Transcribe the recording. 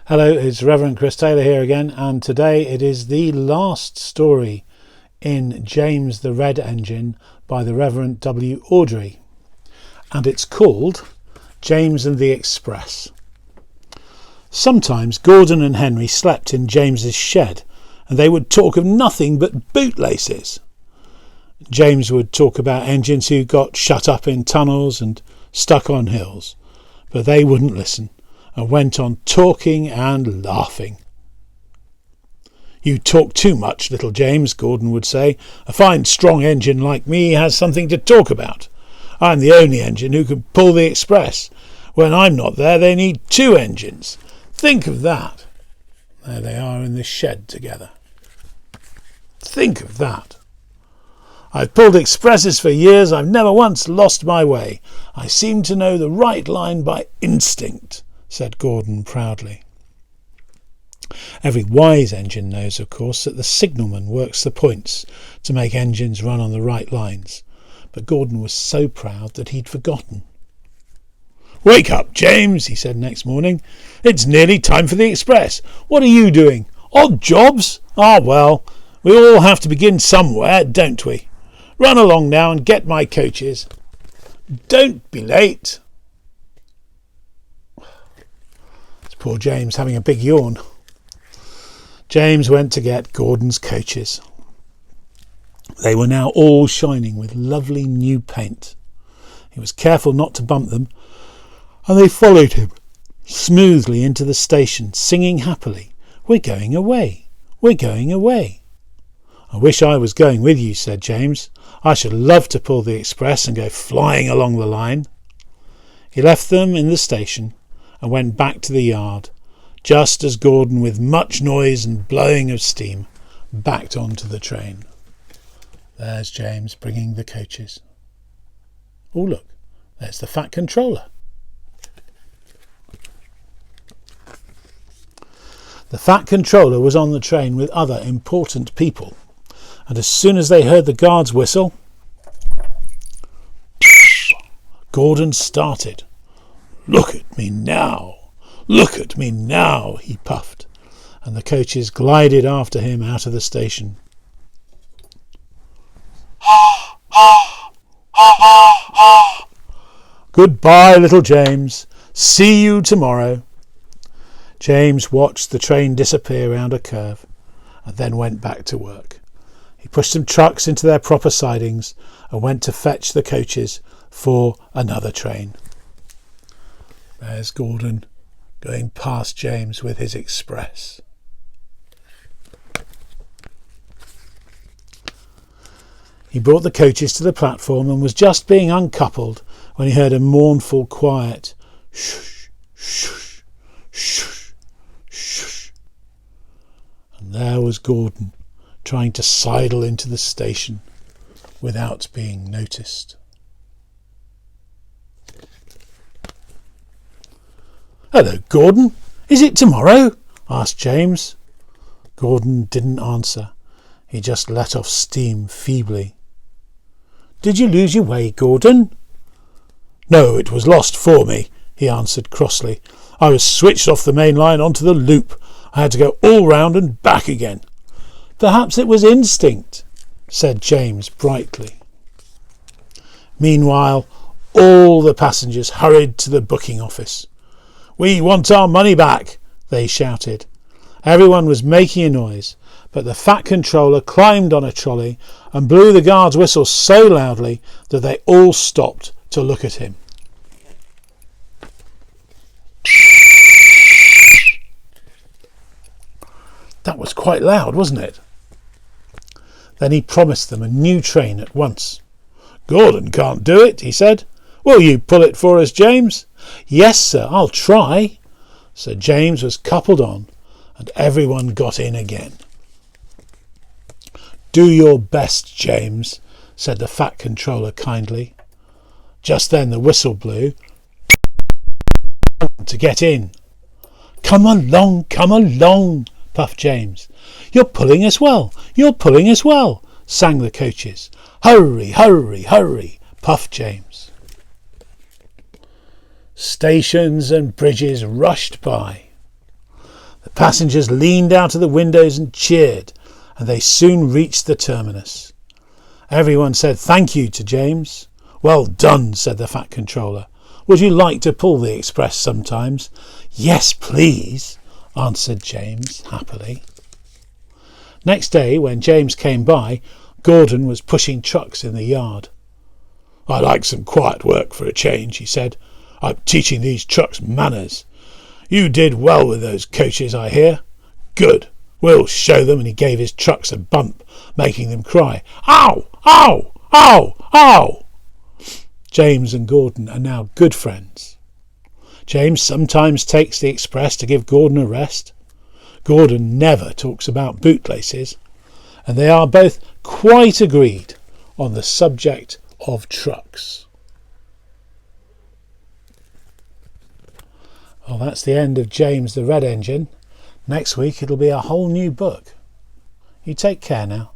Hello, it's Reverend Chris Taylor here again, and today it is the last story in James the Red Engine by the Reverend W. Awdry, and it's called James and the Express. Sometimes Gordon and Henry slept in James's shed, and they would talk of nothing but bootlaces. James would talk about engines who got shut up in tunnels and stuck on hills, but they wouldn't listen and went on talking and laughing. "You talk too much, little James," Gordon would say. "A fine strong engine like me has something to talk about. I'm the only engine who can pull the express. When I'm not there, they need two engines. Think of that." There they are in the shed together. Think of that. "I've pulled expresses for years. I've never once lost my way. I seem to know the right line by instinct," said Gordon proudly. Every wise engine knows, of course, that the signalman works the points to make engines run on the right lines, but Gordon was so proud that he'd forgotten. "Wake up, James," he said next morning. "It's nearly time for the express. What are you doing? Odd jobs? Ah, well, we all have to begin somewhere, don't we? Run along now and get my coaches. Don't be late." Poor James having a big yawn. James went to get Gordon's coaches. They were now all shining with lovely new paint. He was careful not to bump them, and they followed him smoothly into the station, singing happily, "We're going away, we're going away." "I wish I was going with you," said James. "I should love to pull the express and go flying along the line." He left them in the station and went back to the yard, just as Gordon, with much noise and blowing of steam, backed onto the train. There's James bringing the coaches. Oh, look, there's the Fat Controller. The Fat Controller was on the train with other important people, and as soon as they heard the guard's whistle, Gordon started. "Look at me now, look at me now," he puffed, and the coaches glided after him out of the station. "Goodbye, little James. See you tomorrow." James watched the train disappear round a curve and then went back to work. He pushed some trucks into their proper sidings and went to fetch the coaches for another train. There's Gordon going past James with his express. He brought the coaches to the platform and was just being uncoupled when he heard a mournful, quiet shush, shush, shush, shush. And there was Gordon trying to sidle into the station without being noticed. "Hello, Gordon. Is it tomorrow?" asked James. Gordon didn't answer. He just let off steam feebly. "Did you lose your way, Gordon?" "No, it was lost for me," he answered crossly. "I was switched off the main line onto the loop. I had to go all round and back again." "Perhaps it was instinct," said James brightly. Meanwhile, all the passengers hurried to the booking office. "We want our money back," they shouted. Everyone was making a noise, but the Fat Controller climbed on a trolley and blew the guard's whistle so loudly that they all stopped to look at him. That was quite loud, wasn't it? Then he promised them a new train at once. "Gordon can't do it," he said. "Will you pull it for us, James?" "Yes, sir, I'll try." So James was coupled on and everyone got in again. "Do your best, James," said the Fat Controller kindly. Just then the whistle blew to get in. Come along, puffed James. "You're pulling us well, you're pulling us well," sang the coaches. "Hurry, hurry, hurry," puffed James. Stations and bridges rushed by. The passengers leaned out of the windows and cheered, and they soon reached the terminus. Everyone said thank you to James. "Well done," said the Fat Controller. "Would you like to pull the express sometimes?" "Yes, please," answered James happily. Next day, when James came by, Gordon was pushing trucks in the yard. "I like some quiet work for a change," he said. "I'm teaching these trucks manners. You did well with those coaches, I hear. Good. We'll show them." And he gave his trucks a bump, making them cry, "Ow! Ow! Ow! Ow!" James and Gordon are now good friends. James sometimes takes the express to give Gordon a rest. Gordon never talks about bootlaces, and they are both quite agreed on the subject of trucks. Well, that's the end of James the Red Engine. Next week it'll be a whole new book. You take care now.